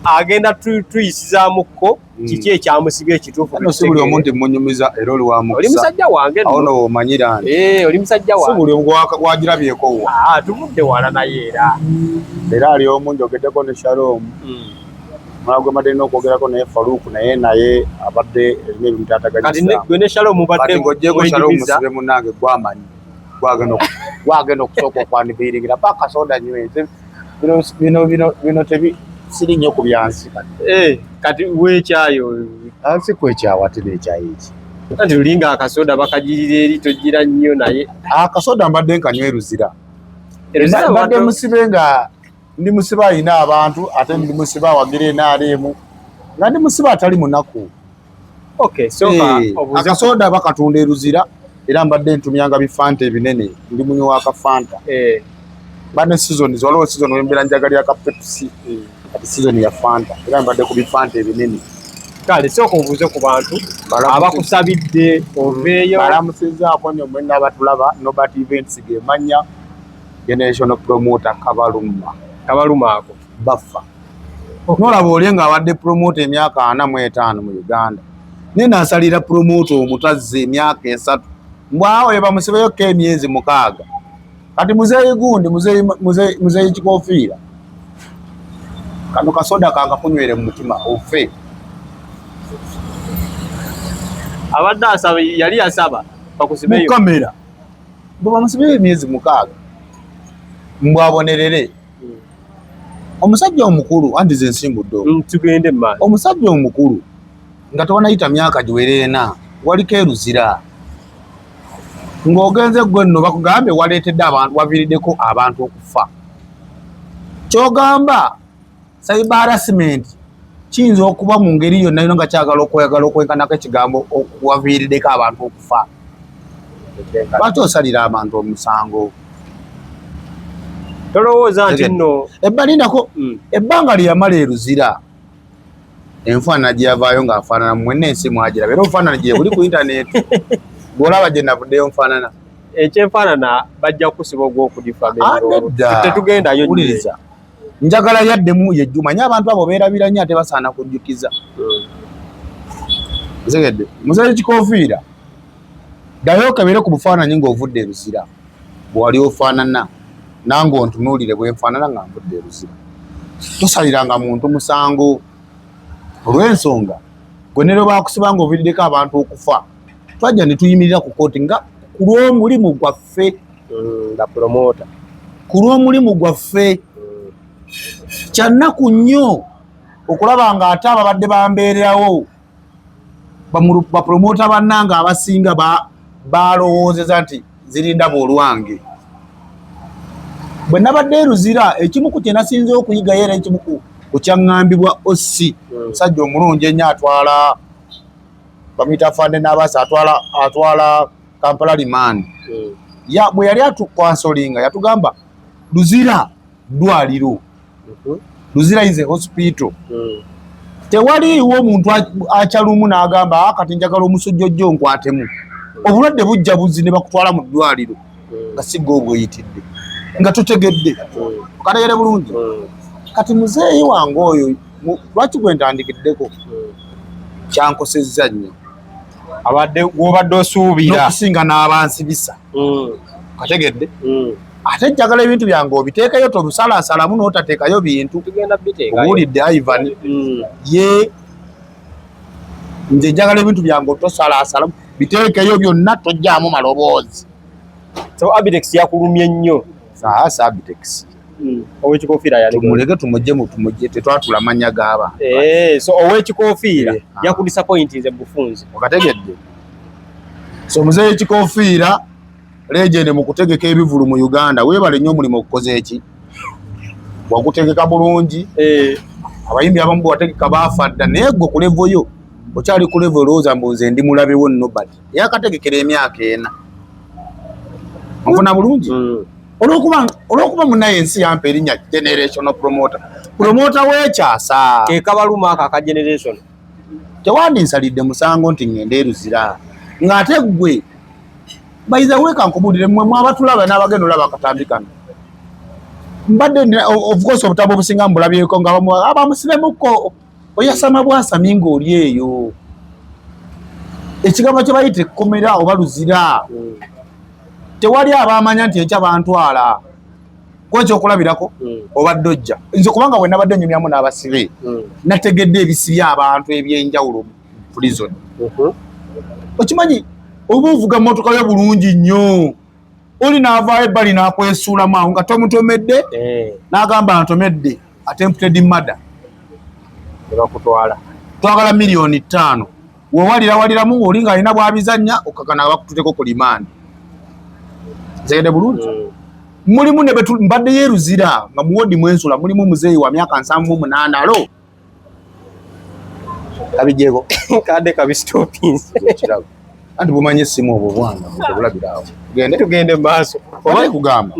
agenda tuyisizaamuko kiki ekyamusibya ekituufu. Ano si buli omuntu munyumiza era oli wa mukisa. Oli musajja wange nno. Awo no omanyira nti. Oli musajja wange. Si buli wagirabyeko wa. Tuvudde wala naye era. Era ali omu njogeddeko ne Shalom. Mwagwe madde okwogerako naye Farouk naye abadde erina ebintu by'ataganyisa. Kati gwe ne Shalom mubadde ng'ojjeeko Shalom musibe munnange gwamanyi. Gwagenda okusooka okwandiviiringira paka soda nyweze. Bino siri nnyo ku byansi kati. Kati weekyayo. Ansi kwekyawa ate n'ekyayo eki. Kati lulinga akasoda bakagirira eri togira nnyo naye. Akasoda mbadde nkanywa Ruzira. Mbadde musibe nga ndi musibe alina abantu ate ndi musibe awagira enaaleemu nga ndi musibe atali munaku. Akasoda bakatunda Ruzira era mbadde ntumyanga bifanta ebinene ndi munywi wa kafanta. Mbadde season waliwo season wembeera njagalira ka Pepsi. Kati season ya Fanta era mbadde ku bifanta ebinene. Kale sooka obuuze ku bantu abakusabidde oveeyo. Balamusizaako nnyo mwenna abatulaba Nobat Events gemanya Generation Promoter Kabaluma ako bafa. Nolaba oli nga abadde promoter emyaka 45 mu Uganda. Nina asalira promoter omutazze emyaka 3. Mbwawo yebamusibeyoko emyezi 6. Kati muzeeyi gundi muzeeyi kikofiira. Kano kasoda kangakunywere mu mutima ofe. Abadde asaba yali asaba bakusibeyo. Mu kamera. Baba musibeyo emyezi 6. Mbwabonerere. Omusajja omukulu andize nsimbuddo. Tugende mma. Omusajja omukulu nga tawanayita myaka giwerena waliko Ruzira. Ng'ogenze gwe nno bakugambe waleetedde abantu waviiriddeko abantu okufa. Kyogamba cyber harassment kiyinza okuba mu ngeri yonna nga kyagala okwenkanako ekigambo okuwaviiriddeko abantu okufa. Lwaki osalira abantu omusango? Tolowooza nti nno ebbalinako ebbanga lyeyamala Ruzira enfaanana gye yavaayo ng'afaanana mwenna ensi mwagiraba era obufaanana gye buli ku intaneti bw'olaba gye navuddeyo nfaanana ekyenfaanana bajja kukusiba ogw'okudifamira. Tetugendayo nnyo. Njagala yaddemu yejju manyi abantu abo beerabira nnyo ate basaana kujjukiza. Nzegedde muzeeyi kikofiira ddayo okebere ku bufaananyi ng'ovudde Ruzira bw'wali ofaanana nange ontunuulire bwe nfaanana nga nvudde Ruzira. Tosaliranga muntu musango olw'ensonga gwe ne lwe baakusiba ng'oviiriddeko abantu okufa twajja ne tuyimirira ku kooti nga ku lw'omulimu gwaffe nga promota ku lw'omulimu gwaffe. Kyannaku nnyo okulaba nga ate ababadde bambeererawo bapromota bannanga abasinga balowoozeza nti zirinda boolwange. Bwe nabadde Ruzira ekimu ku kye nasinze okuyigayo era ekimu ku kyaŋŋambibwa Ossi omusajja omulungi ennyo atwala bamuyita Fande n'Abaasa atwala Kampala Remand. Bwe yali atukwansolinga yatugamba Ruzira ddwaliro. Ruzira is a hospital. Tewaliiwo omuntu akyalumu n'agamba kati njagala omusujjojjo nkwatemu. Obulwadde bujja buzzi ne bakutwala mu ddwaliro nga si gwe obweyitidde nga totegedde. Kategere bulungi. Kati muzeeyi wange oyo lwaki gwe ntandikiddeko kyankosezza nnyo. Gw'obadde osuubira n'okusinga n'abansibisa. Kategedde. Ate njagala ebintu byange obiteekayo tobisalaasalamu n'otateekayo bintu. Obuulidde Ivan ye nze njagala ebintu byange otosalaasalamu biteekeyo byonna tojjaamu maloboozi. So Abitex yakulumye nnyo. Saasa Abitex. Ow'ekikofiira yali tumuleke tumugye tetwatula mannya g'aba. So ow'ekikofiira yakudisappointinze bufunze. Okategedde. So muzeeyi kikofiira legend mu kutegeka ebivulu mu Uganda weebale nnyo omulimu okukoza eki wagutegeka bulungi. Abayimbi abamu bwategeka baafadda naye gwe ku level yo okyali ku level olowooza mbuze ndi mulabewo Nobat yakategekera emyaka 4. Nfuna bulungi olw'okuba munaye ensi yampa erinnya Generation Promoter w'ekyasa Kabaluma ako aka Generation tewandinsalidde musango nti ngende Ruzira ng'ate gwe by the way kankubuulire mmwe abatulaba n'abagenda olaba akatambi kano mbadde of course obutabo obusinga mbulabyeko nga abamusibemuko oyasama bwasami ng'oli eyo ekigambo kye bayita ekkomera oba luzira tewali abamanya nti ekya bantwala kwekyokulabirako obadde ojja nze kubanga bwe nabadde nyumyamu n'abasibe nategedde ebisibye abantu ebyenjawulo mu prison okimanyi oba ovuga mmotoka yo bulungi nnyo oli n'avaayo ebbali n'akwesuulamu awo nga tomutomedde n'agamba ntomedde attempted murder bakutwala twagala $5,000,000 wewaliramu oli ng'alina bwabizannya okakana bakututeko ku limandi zegede bulungi mulimu ne mbadde yeruzira nga muwodi mwensula mulimu muzeeyi wa myaka 78 alo kabijeko kadde kabistopins anti bumanye essimu obwo bwana mutobulabiraawo tugende maaso oba kugamba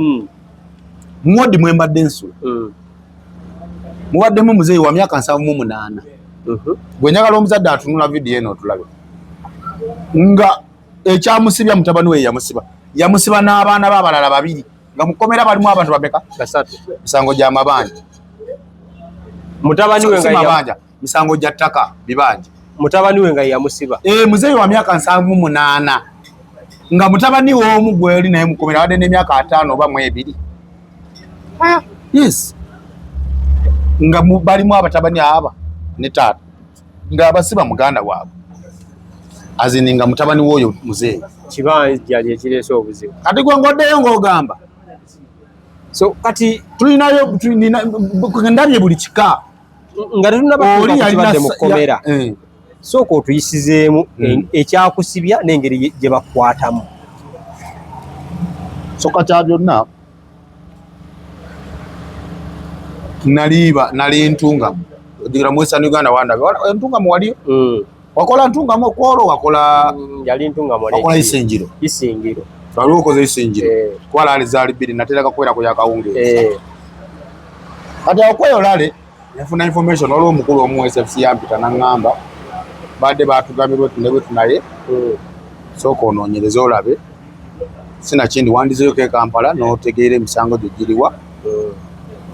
muwodi mwembadde ensula muwaddemu muzeeyi wa myaka 78 gwe njagala omuzadde atunula vidiyo eno otulabe nga ekyamusibya mutabani we yamusiba n'abaana b'abalala 2 nga mukomera balimu abantu bameka 3 misango gya mabanja mutabani we nga mabanja misango gya ttaka bibanja mutabani we nga yamusiba muzeeyi wa myaka 78 nga mutabani we omu gwe oli naye mukomera wadde n'emyaka 5 oba 2 yes nga balimu abatabani aba ne taata nga abasiba muganda waabwe azini nga mutabani w'oyo muzeeyi kibanja kyekireese obuzibu kati gwe ngoddeyo ng'ogamba so kati tulinayo ndabye buli kika nga tetunabakibadde mu kkomera sooka otuyisizeemu ekyakusibya n'engeri gye bakukwatamu soka kya byonna nali ntungamu ogira mu Western Uganda wandabe entungamu waliyo wakola ntungamu okwolo wakola yali ntungamu wakola isingiro waliwo okoze isingiro twala zaali 2 natereka kwera ku yakawungeezi kati akweyolale yafuna information waliwo omukulu omu SFC yampita naŋŋamba badde batugambirwe tunebwe tunaye sooka onoonyereza olabe sinakindi wandizeyo e Kampala n'otegeera emisango gye giriwa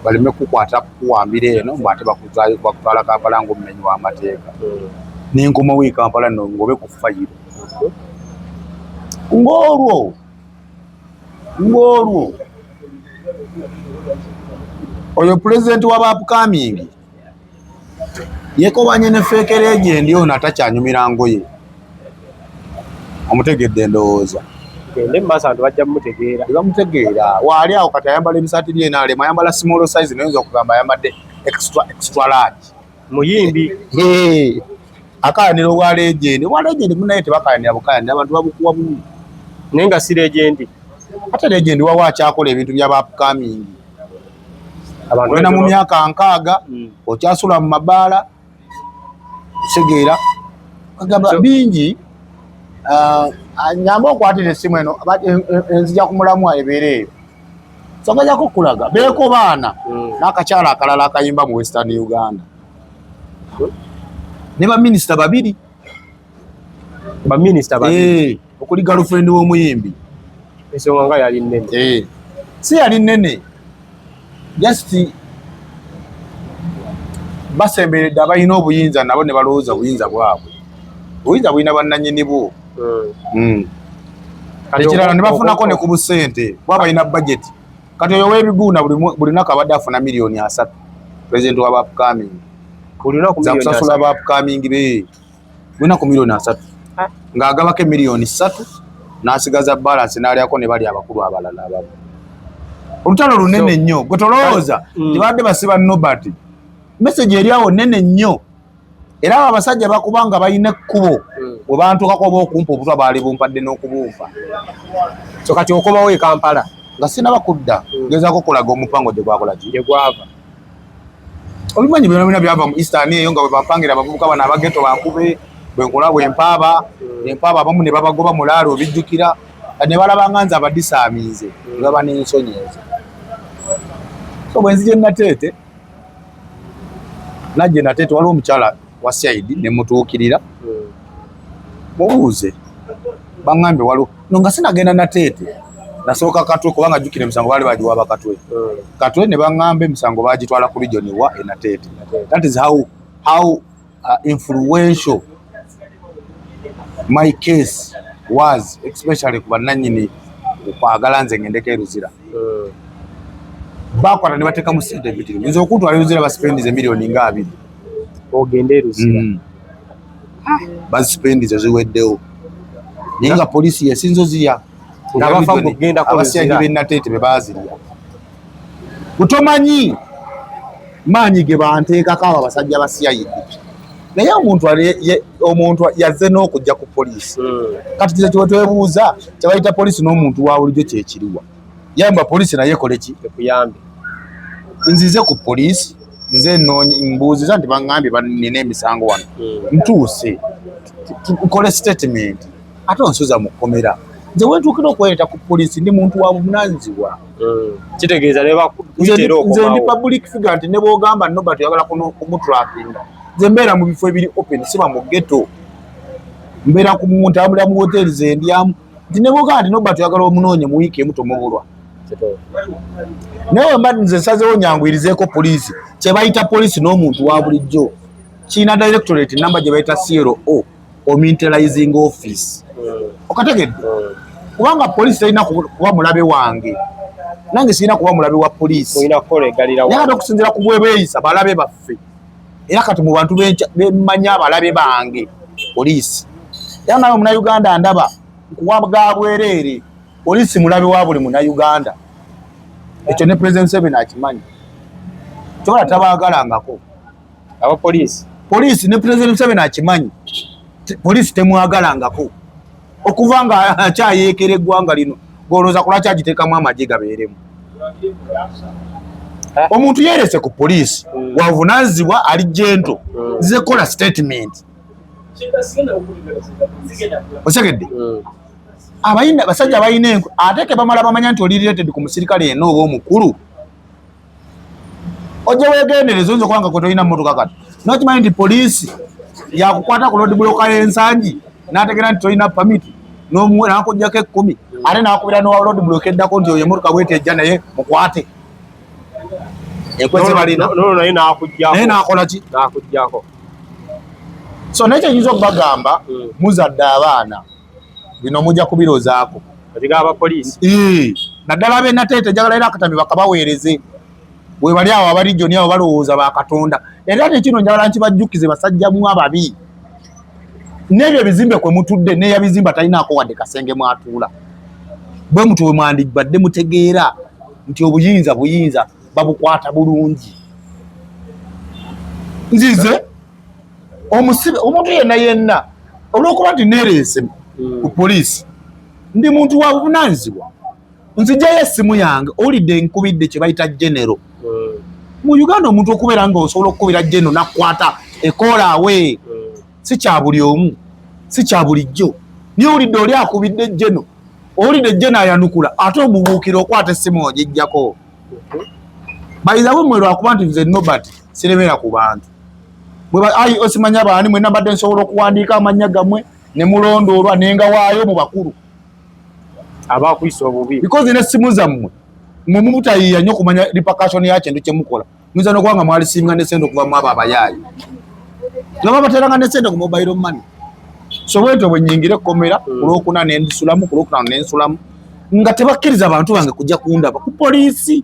baleme kukwata kuwambira eno mbate bakutwala Kampala ng'omumenyi w'amateeka n'enkoma w'i Kampala ngobe ku fayiro ng'olwo oyo pulezidenti w'abaapukaamingi yekobanye ne fake legend ono atakyanyumira ngoye omutegedde ndowooza gende maaso abantu bajja mumutegeera bamutegeera waali awo kati ayambala ebisaati byenaalemu ayambala small size nayenza okugamba ayambadde extra large muyimbi akayanira obwa legend munaye tebakayanira bukayanira abantu babukuwa bumu naye nga si legend ate legend wawo akyakola ebintu by'abaapukaamingi olina mu myaka 6 okyasula mu mabaala segeera agamba bingi nyamba okwatira essimu eno enzija kumulamwa ebeera eyo songa jako kulaga beeko baana n'akakyala akalala akayimba mu Western Uganda ne baminisita 2 okuli girlfriend w'omuyimbi ensonga nga yali nnene si yali nnene just basemberedde abalina obuyinza nabo ne balowooza obuyinza bwabwe obuyinza bulina bannannyini bwo ekirala ne bafunako ne ku busente kuba balina budget kati oyo w'ebiguuna buli naku abadde afuna $3,000,000 pulezidenti w'abaapukaamingi zakusasula abaapukaamingi be bulina ku $3,000,000 ng'agabako $3,000,000 n'asigaza balansi n'alyako ne bali abakulu abalala abamu olutalo lunene nnyo gwe tolowooza tebadde basiba nobati message eryawo nene nnyo era abo abasajja bakubanga balina ekkubo bwe bantukako oba okumpa obutwa baali bumpadde n'okubumpa so kati okomawo e Kampala nga sinaba kudda gezaako okulaga omupango gye gwakola ki gye gwava obimanyi byonna byava mu Eastern eyo nga bwe bapangira abavubuka bano abageto bankube bwe nkola empaaba abamu ne babagoba mulaalo obijjukira ne balaba nga nze abadisaamiize ne baba n'ensonyi ezo so bwe nzije Nateete najje Nateete waliwo omukyala wa Saidi ne mutuukirira mubuuze baŋŋambye waliwo no nga sinagenda Nateete nasooka Katwe kubanga jjukira emisango baali bagiwaaba Katwe. Katwe ne baŋŋamba emisango baagitwala ku region wa Enateete. That is how influential my case was, especially ku bannannyini kwagala nze ngendeko e Luzira. Bakwata ne bateekamu ssente empitirivu. Nze okuntwala e Luzira basipendize miliyoni nga 2. Ogende e Luzira. Bazipendize ziweddewo. Naye nga poliisi yesinza ozirya. Abasajja b'e Nateete be baazirya. Butomanyi maanyi ge banteekako abo abasajja ba CID. Naye omuntu yazze n'okujja ku poliisi. Kati kize kye twebuuza kye bayita poliisi n'omuntu wa bulijjo kye kiriwa. Yamba poliisi naye ekole ki? Ekuyambe. Nzize ku poliisi, nze mbuuziza nti baŋŋambye nina emisango wano. Ntuuse. Nkole statement. Ate onsuza mu kkomera. Nze wentuukira okwereeta ku poliisi ndi muntu wa buvunaanyizibwa. Kitegeeza ne bakuyitera okomawo. Nze ndi public figure nti ne bw'ogamba Nobert oyagala kumutrackinga. Nze mbeera mu bifo ebiri open, siba mu ghetto. Mbeera ku muntu ntambulira mu hoteli ze ndyamu. Nti ne bw'ogamba nti Nobert oyagala omunoonye mu wiiki emu tomubulwa. Naye mba nze nsazeewo nyanguyirizeeko poliisi kye bayita poliisi n'omuntu wa bulijjo. Kiina directorate number gye bayita CRO, Communitarizing Office. Okategedde? Kubanga poliisi terina kuba mulabe wange. Nange sirina kuba mulabe wa poliisi. Olina kukolegalira wange. Naye okusinziira ku bwe beeyisa balabe baffe. Era kati mu bantu bemanya abalabe bange poliisi. Era nawe Munnayuganda ndaba nkuwa bwereere. Poliisi mulabe wa buli Munnayuganda. Ekyo ne President Museveni akimanyi. Kyola tabaagalangako. Aba poliisi. Poliisi ne President Museveni akimanyi. Poliisi temwagalangako. Okuva nga akyayeekera eggwanga lino ng'olowooza kulwaki agiteekamu amagye gabeeremu. Omuntu yeerese ku poliisi wavunaanyizibwa ali jento. Nzize kola statement. Osegedde? Basajja balina enkwe ate ke bamala bamanya nti oli related ku musirikale yenna oba omukulu. Ojja weegendereza oyinza okubanga kwe tolina mmotoka kati. Nokimanyi nti poliisi yakukwata ku road block y'ensangi n'ategera nti tolina pamiti n'akuggyako 10 ate n'akubira n'owa road block eddako nti oyo emmotoka bwetejja naye mukwate. Enkweze balina. Naye n'akuggyako. Naye n'akola ki? N'akuggyako. So naye kyeyinza okubagamba muzadde abaana bino mujja kubirozaako. Ozigaba poliisi. Naddala ab'e Nateete njagala era akatambi bakabaweereze. Bwe bali awo abalijjoni abo balowooza ba Katonda. Era nekino njagala nkibajjukize basajjamu ababi. N'ebyo ebizimbe kwe mutudde n'eyabizimba talinaako wadde kasenge mwatuula. Bwe mutu bwe mwandibadde mutegeera nti obuyinza babukwata bulungi. Nzize omuntu yenna olw'okuba nti neereese ku poliisi ndi muntu wa buvunaanyizibwa. Nzijjayo essimu yange owulidde nkubidde kye bayita genero. Mu Uganda omuntu okubeera nga osobola okukubira genero n'akwata ekoola awe si kya buli omu, si kya bulijjo. Niye owulidde oli akubidde genero, owulidde genero ayanukula ate omubuukira okwata essimu ogijjako. Bayizaabwe mmwe lwakuba nti nze Nobert siremera ku bantu. Ayi osimanya baani mwenna mbadde nsobola okuwandiika amannya gammwe ne mulondoolwa nengawaayo mu bakulu abakuyisa obubi. Because n'essimu zammwe mwe mubutayiiya nnyo kumanya repercussion ya kintu kye mukola. Muyinza n'okubanga mwalisiinga ne ssente okuva mu abo abayaayi. Baba bateranga ne ssente ku mobile money. So bwetyo bwe nnyingira ekkomera ku Lwokuna ne nsulamu, ku Lwokutaano ne nsulamu nga tebakkiriza bantu bange kujja kundaba ku poliisi.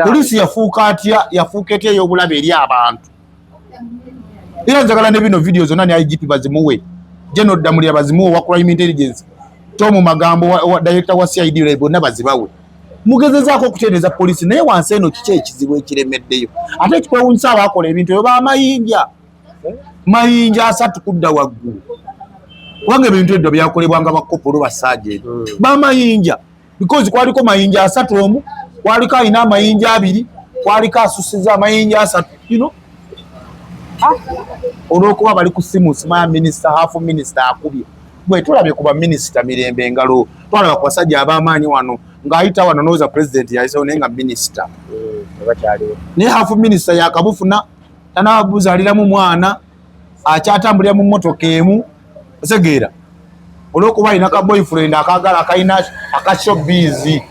Poliisi yafuuka atya? Yafuuka etya ey'obulabe eri abantu? Era njagala ne bino video zonna ne IGP bazimuwe. General Damulira bazimuwe wa Crime Intelligence. Tomu Magambo wa director wa CID bonna bazibawe. Mugezezaako okutereeza poliisi naye wansi eno kiki ekizibu ekiremeddeyo? Ate ekikwewuunyisa abaakola ebintu ebyo b'amayinja. Mayinja 3 kudda waggulu. Kubanga ebintu ebyo byakolebwanga bakopolo basajja ebyo. B'amayinja. Because kwaliko mayinja 3 omu, kwaliko alina amayinja 2, kwaliko asusizza amayinja 3. You know? Olw'okuba bali ku simu simaya minisita half minisita akubye. Bwe tulabye kuba minisita Mirembe Ngalo twalaba ku basajja ab'amaanyi wano ng'ayita wano nooza president yayisewo naye nga minisita. Naye half minisita yakabufuna tanabuzaaliramu mwana akyatambulira mu mmotoka emu osegeera olwokuba alina ka boyfriend akagala akayina akashowbiz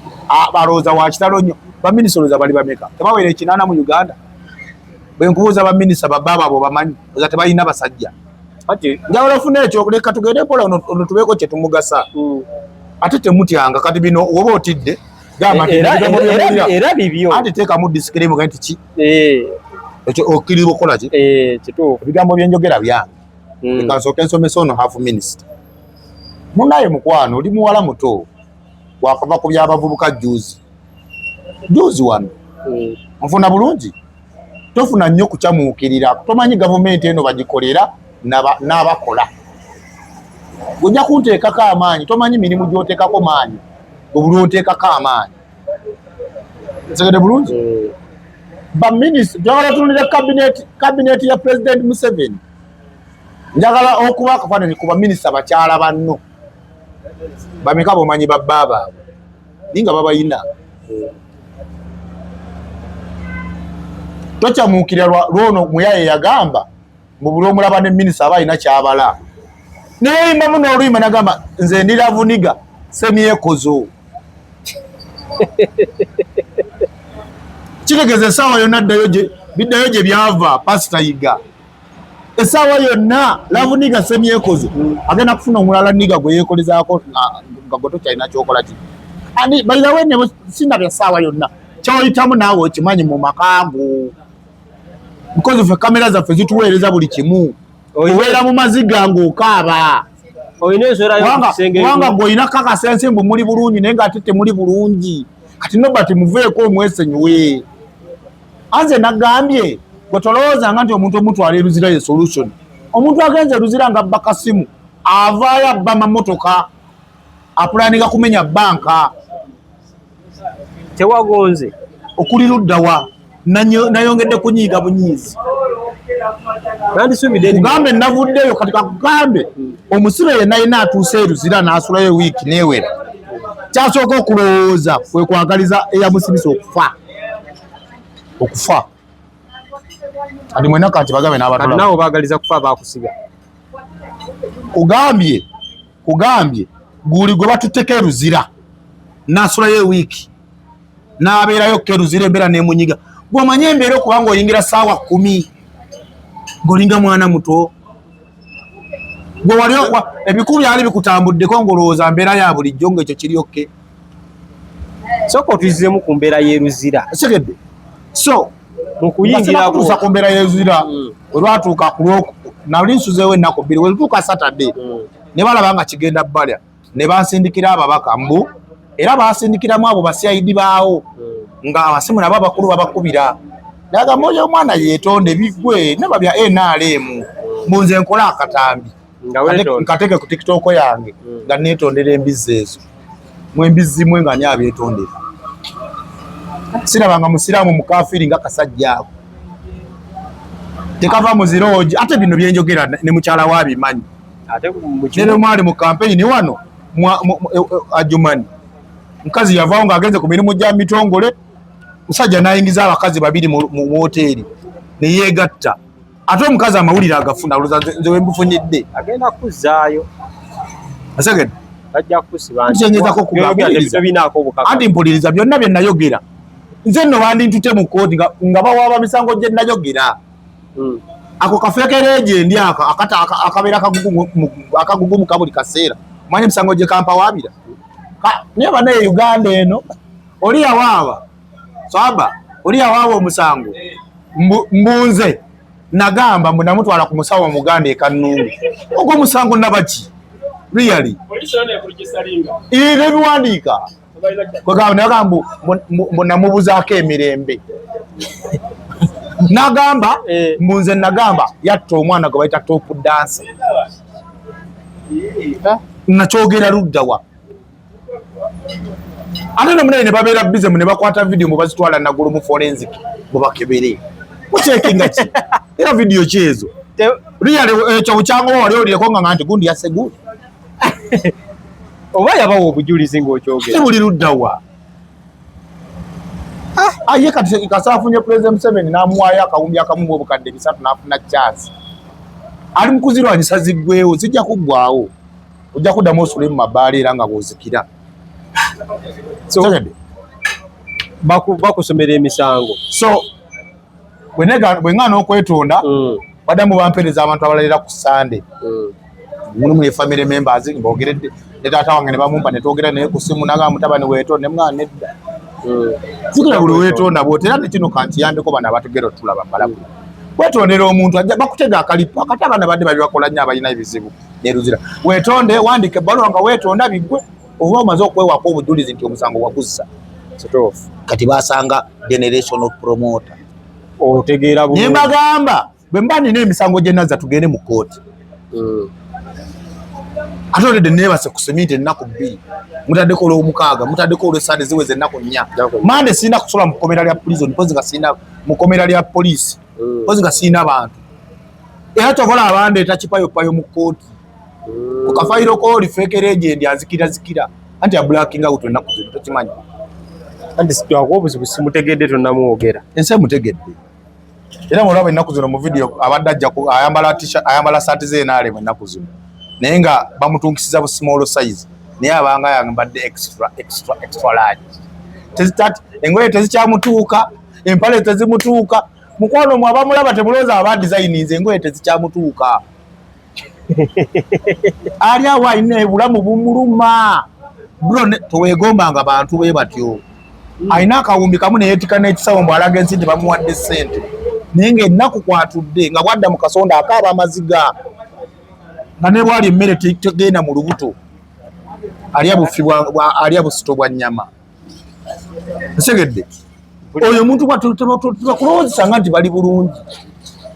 balowooza wakitalo nnyo. Baminisita olowooza bali bameka? Tebawera 8 mu Uganda. Bwe nkubuuza baminisita babbaabo abo bamanyi olowooza tebalina basajja? Njagala ofuna ekyo leka tugende mpola ono tubeeko kye tumugasa. Ate temutyanga kati bino oba otidde gamba era bibyo ate teekamu disclaimer nti ki ekyo okkiriza okukola ki kituufu. ebigambo byenjogera byange leka nsooke nsomesa ono half minister. Munaye mukwano oli muwala muto wakava ku byabavubuka juzi wano nfuna bulungi. Tofuna nnyo kukyamuukirira, tomanyi gavumenti eno bagikolera n'abakola. Ojja kunteekako amaanyi, tomanyi mirimu gy'oteekako maanyi obuli onteekako amaanyi. Nsegede bulungi. Baminisita njagala tunulira kabineti ya President Museveni. Njagala okuba akafaananyi ku baminisita bakyala banno. Bameka bomanyi babbaabwe ninga babayina. Tokyamuukirira lwono muyaye yagamba mubuli omulaba ne minisita aba alina kyabala. Neyimbamu n'oluyima nagamba nze ndi Lavuniga semyekozo. Kitegeeza essaawa yonna biddayo gye byava pasita yiga. Essaawa yonna Lavuniga semyekozo agenda kufuna omulala niga gwe yeekolezaako nga gwe tokyalina kyokola ki. Ani bayilawe ne sindabya essaawa yonna kyoyitamu naawe okimanyi mu makaago. Because ffe kamera zaffe zituweereza buli kimu. Obeera mu maziga ng'okaaba. Kubanga ng'olina kakasensi mbu muli bulungi naye ng'ate temuli bulungi. Kati nobati muveeko omwesenyuwe. Anze nagambye gwe tolowoozanga nti omuntu omutwala eruzira ye solution. Omuntu agenze eruzira ng'abba kasimu avaayo abba mamotoka apulaninga kumenya banka. Tewagonze okuli luddawa nayongedde kunyiiga bunyiizi. Kugambe navuddeyo kati kakugambe omusibe yenna yenna atuuse eruzira n'asulayo wiiki neewera. Kyasooka okulowooza kwe kwagaliza eyamusibisa okufa. Kati mwena kati bagambe n'abatula. Naawe baagaliza kufa baakusiga. Kugambye guli gwe batutteko eruzira n'asulayo wiiki n'abeerayo keruzira embeera n'emunyiga. Gw'omanyi embeera okuba ng'oyingira ssaawa 10 ng'olinga mwana muto. Gwe wali ebikulu byali bikutambuddeko ng'olowooza mbeera ya bulijjo ng'ekyo kiri okke. Sooka otuyizemu ku mbeera y'eruzira. Segedde. So mukuyingirako kutuusa ku mbeera y'eruzira we lwatuuka ku nali nsuzeewo ennaku 2 we lutuuka Saturday ne balaba nga kigenda bbalya ne bansindikira ababaka mbu era baasindikiramu abo basyaidi baawo nga abasimu nabo abakulu babakubira. Nagamba oyo omwana yeetonde bigwe naba bya NRM mbunze nkola akatambi nkateke ku TikTok yange nga neetondera embizzi ezo. Mu embizzi mwe nga nyabe etondera. Sirabanga musiraamu mukafiri nga kasajja ako. Tekava muziroji ate bino byenjogera ne mukyala wabimanyi. Nero mwali mu campaign ni wano Ajumani. Mkazi yavaawo ng'agenze ku mirimu gya mitongole. Musajja n'ayingiza abakazi 2 mu hoteri ne yeegatta. Ate omukazi amawulire agafuna nze we mbufunidde agenda kuzzaayo. Asegedde ajja kusiba nkyengezako anti mpuliriza byonna bye nayogera. Nze nno bandintute mu kooti nga bawaaba misango gye nayogera. Ako kafeekera ejendi akabeera akagugu mu kabuli kaseera. Mwanyi misango gye kampa waabira. Naye banaye Uganda eno oli yawaaba swaba oli yawaaba omusango mbunze nagamba mbu namutwala ku musawo mu Uganda ekanungu. Ogwo musango nabaki really ire biwandiika kwegamba nagamba mbu namubuzaako emirembe. Nagamba mbunze nagamba yatta omwana gwe bayita top dance. Nakyogera luddawa. Ate namunene ne babeera bize mu ne bakwata video mu bazitwala nagulu mu forensic mu bakebere. Muchekinga ki? Era video kyezo. Really ekyo bukyanga wali olireko nga nti gundi yasegu. Oba yabawo obujulizi ng'okyogera. Tebuli luddawa. Aye kati kasafunye President Museveni n'amuwaayo akawumbi akamu obukadde 3 n'afuna chance. Ali mu kuzirwanyisa ziggwewo zijja kuggwawo. ojja kuddamu osule mu mabaala era nga bw'ozikira. bakusomera emisango. So bwe ŋŋaana okwetonda baddamu bampeereza abantu abalalira ku Sande. Mulimu ne family members mbogeredde ne taata wange ne bamumpa ne twogera naye ku ssimu naga mutabani weetonde mwana nedda. Zikira buli weetonda bw'otera ne kino kantiyambeko bano abategera otulaba mbalabu. Wetondera omuntu ajja bakutega akalipo akati abaana badde bakola nnyo abalina ebizibu neruzira. Weetonde wandike ebbaluwa nga weetonda biggwe oba omaze okwewako obujulizi nti omusango waguzza. Kituufu. Kati basanga generation of promoter. Otegeera bulungi. Ne mbagamba bwe mba nina emisango gye nazza tugende mu kooti. Ate olwedde neebase ku seminti ennaku 2 mutaddeko olw'omukaaga mutaddeko olw'essande ziweze ennaku 4 mande sirina kusula mu kkomera lya prison mpozi nga sirina mu kkomera lya poliisi mpozi nga sirina bantu era tokola abandeeta kipayopayo mu kooti ku kafayiro koolifeekera egendi azikira anti abulakinga gutu ennaku zino tokimanyi anti sitwako obuzibu simutegedde tonnamuwogera ensi emutegedde era mulaba ennaku zino mu vidiyo abadde ajja ayambala saati z'enaalemu ennaku zino naye nga bamutunkisiza bu small size naye abanga yange mbadde extra large. Engoye tezikyamutuuka, empale tezimutuuka, mukwano mwe abamulaba temulowooza aba designinze engoye tezikyamutuuka. Ali awo alina ebulamu bumuluma. Bro teweegombanga bantu bwe batyo. Alina akawumbi kamu ne yeetika n'ekisawo mbu alaga ensi tebamuwadde ssente. Naye ng'ennaku kwatudde nga bwadda mu kasonda akaaba amaziga. Nga ne bwali emmere tegenda mu lubuto alya busito bwa nnyama. Nsegedde oyo omuntu tubakulowoozesanga nti bali bulungi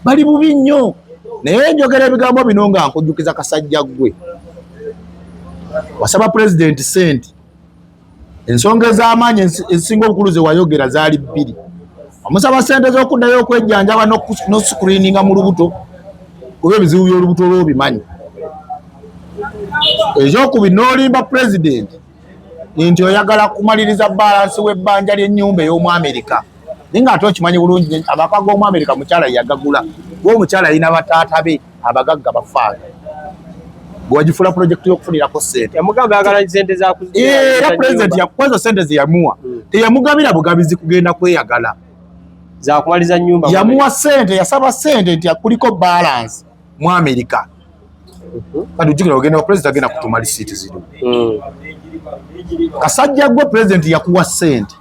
bali bubi nnyo naye njogera ebigambo bino nga nkujjukiza kasajja ggwe wasaba pulezidenti ssente ensonga ez'amaanyi ezisinga obukulu ze wayogera zaali 2 omusaba ssente z'okuddayo okwejjanjaba n'osikuriininga mu lubuto kuba ebizibu by'olubuto olw'obimanyi. Ekyokubiri n'olimba pulezidenti nti oyagala kumaliriza balansi w'ebbanja ly'ennyumba ey'omu Amerika naye ng'ate okimanyi bulungi amaka g'omu Amerika mukyala yagagula gwe omukyala alina bataata be abagagga bafaaga bw'agifula pulojekiti y'okufunirako ssente yamugamba yagala ssente era pulezidenti yakwaza ssente ze yamuwa teyamugabira bugabizi kugenda kweyagala zakumaliza nnyumba yamuwa ssente yasaba ssente nti akuliko balansi mu Amerika. Kati ujjukira ogenda pulezidenti agenda kutuma lisiiti zino. Kasajja gwe pulezidenti yakuwa ssente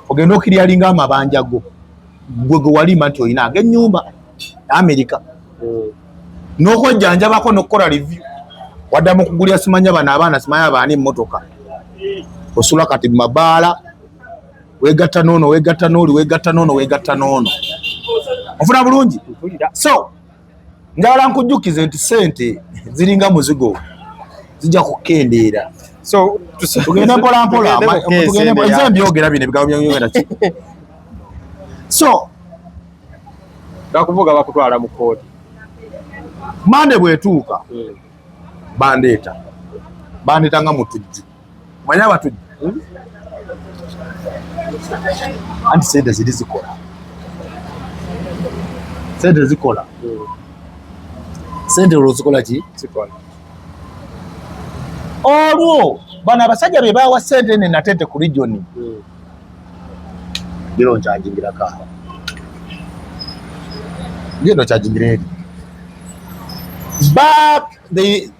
ogenda okiryalinga amabanja go gwe walima nti oyinanga ennyumba Amerika n'okwejjanjabako n'okukola review waddamu okugulya simanya bano abaana simanya baani emmotoka osula kati mu mabaala weegatta n'ono weegatta n'oli weegatta n'ono weegatta n'ono ofuna bulungi. So njagala nkujjukize nti ssente ziringa muzigo zijja kukendeera. So tugende mpolampola nze mbyogera bino ebigambo byongera ki so bakuvuga bakutwala mu kooti mande bwetuuka bandeeta nga mutujju manya abatujju anti ssente ziri zikola ssente olwozikola ki zikola olwo bano abasajja be bawa ssente ne natete ku regioni giro nkyanjingira kaala gino kyajingira eri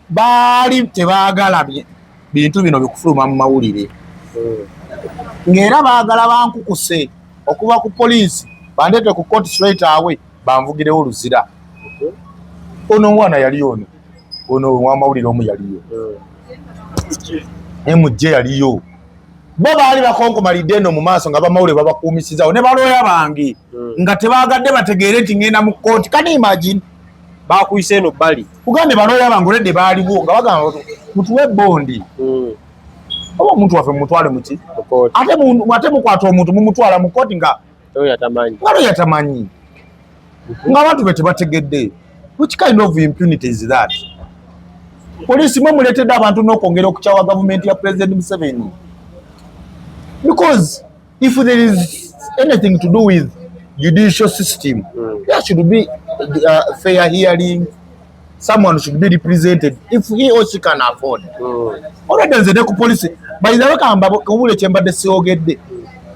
baali tebaagala bintu bino bikufuluma mu mawulire ng'era baagala bankukuse okuva ku poliisi bandeete ku court straight away banvugirewo oluzira. Ono omwana yali ono wamawulire omu yaliyo MJ yaliyo bo baali bakonkomalidde eno mu maaso nga bamawulire babakuumisizawo ne balooya bange nga tebaagadde bategeere nti ngenda mu kooti. Kani imagine bakuyise eno bali kugambe balooya bange oledde baaliwo nga bagamba mutuwe bondi oba omuntu waffe mumutwale muki ate mukwata omuntu mumutwala mu kooti nga yatamanyi nga abantu be tebategedde. Which kind of impunity is that? Police mwe muletedde abantu n'okwongera okukyawa gavumenti ya President Museveni. Because if there is anything to do with judicial system, there should be fair hearing, someone should be represented if he or she can afford. Already nze ne ku police bayizawe kamba kubule kyembadde siogedde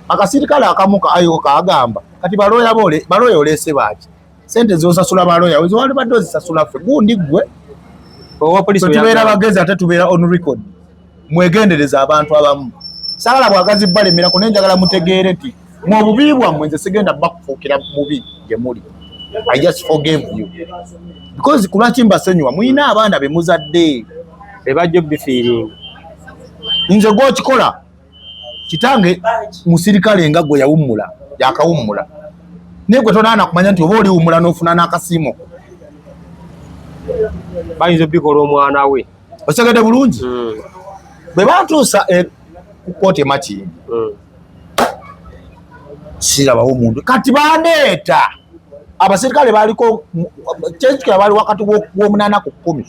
akasirikale akamuka ayo kaagamba kati baloya olese baaki sente zosasula baloya wali badde ozisasula ffe gundi gwe owa police tubeera bagezi ate tubeera on record mwegendereza abantu abamu sagala bwagazi balemera ku nenjagala mutegeere ti mu obubi bwammwe nze sigenda bakufuukira mubi gye muli. I just forgive you because kulwaki mbasenyuwa muyina abaana be muzadde ebajjo bifiiringa nze gwokikola kitange musirikale nga gwe yawummula yakawummula naye gwe tonaana kumanya nti oba oliwummula n'ofuna n'akasiimo bayinza obikola omwana we osegedde bulungi bwe bantuusa ku kooti emakindi sirabawo omuntu kati bandeeta abasirikale baliko kyekikira bali wakati w'omunaana ku 10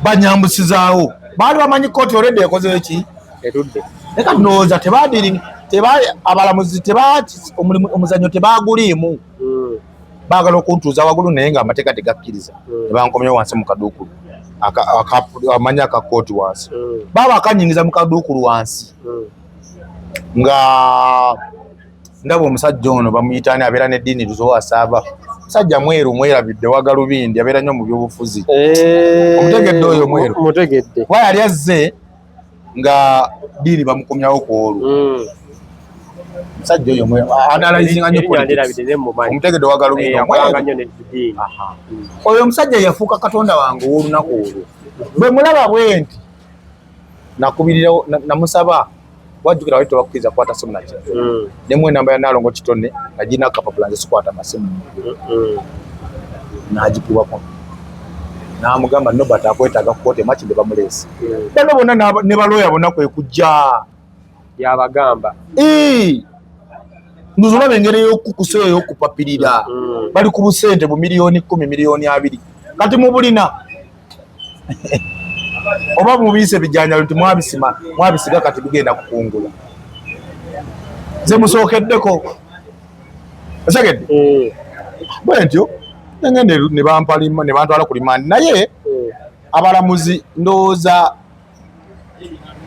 banyambusizaawo baali bamanyi kooti olwedde ekozeyo ki etudde leka ndowooza abalamuzi omuzannyo tebaguliimu baagala okuntuuza waggulu naye nga amateeka tegakkiriza ne bankomyewo wansi mu kaduukulu amanyi aka kooti wansi baba akanyingiza mu kaduukulu wansi nga ndaba omusajja ono bamuyitaani abeera n'eddiini luzowasaaba musajja mweru mwerabidde wagalubindi abeera nnyo mu byobufuzi omutegedde oyo mweru mutegedde wa yali azze nga ddiini bamukomyawo ku olwo musajja oyo mweru analayizinga nnyo omutegedde wagalubindi oyo omusajja yafuuka katonda wange ow'olunaku olwo bwe mulaba bwe nti nakubirira namusaba wajjukira wali tebakkiriza kukwata simu nakyo nemwe enamba ya Nalongo Kitone nagina akapapula nze sikwata masimu nagikubako namugamba Nobert akwetaaga kukoota emakindi bamuleese bano bonna ne balooya bonna kwe kujja yabagamba nduzi olaba engeri y'okukusa ey'okupapirira bali ku busente bu miliyoni 10 miliyoni 2 kati mubulina oba mubiise bijanja nti mwabisiga kati bigenda kukungula nze musookeddeko osegedde bwe ntyo nengende ne bampalima ne bantwala ku limandi naye abalamuzi ndowooza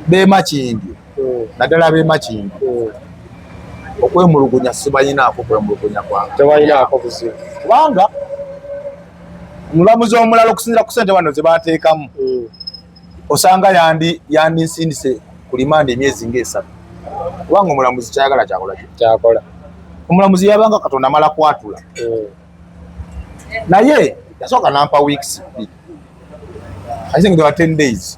bemakindi naddala bemakindi okwemulugunya sibanyinaako kwemulugunya kwange tewalinaako buzibu kubanga omulamuzi omulala okusinzira ku sente wano ze bateekamu osanga yandisindise ku limandi emyezi nga 3 kubanga omulamuzi kyayagala kyakola omulamuzi yabanga Katonda amala kwatula naye yasooka nampa weeks I think there were 10 days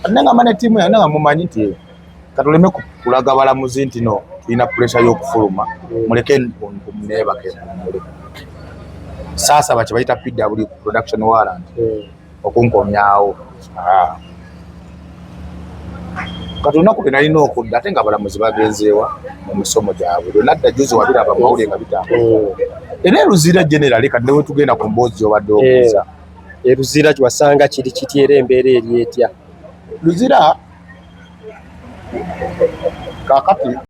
ananga mane timu yananga mumanyi nti katuleme kulaga balamuzi nti no tulina pressure y'okufuluma muleke munebake sasa bache bayita PW production warrant okunkomyawo katuna ku nalina okudda ate nga abalamuzi bagenzeewa mu misomo gyabwe nadda juzi wabiraba mawulire nga bitambula era Luzira generali kadde we tugenda ku mboozi obadde obuuza Luzira kiwasanga kiri kiti era embeera eri etya Luzira kakati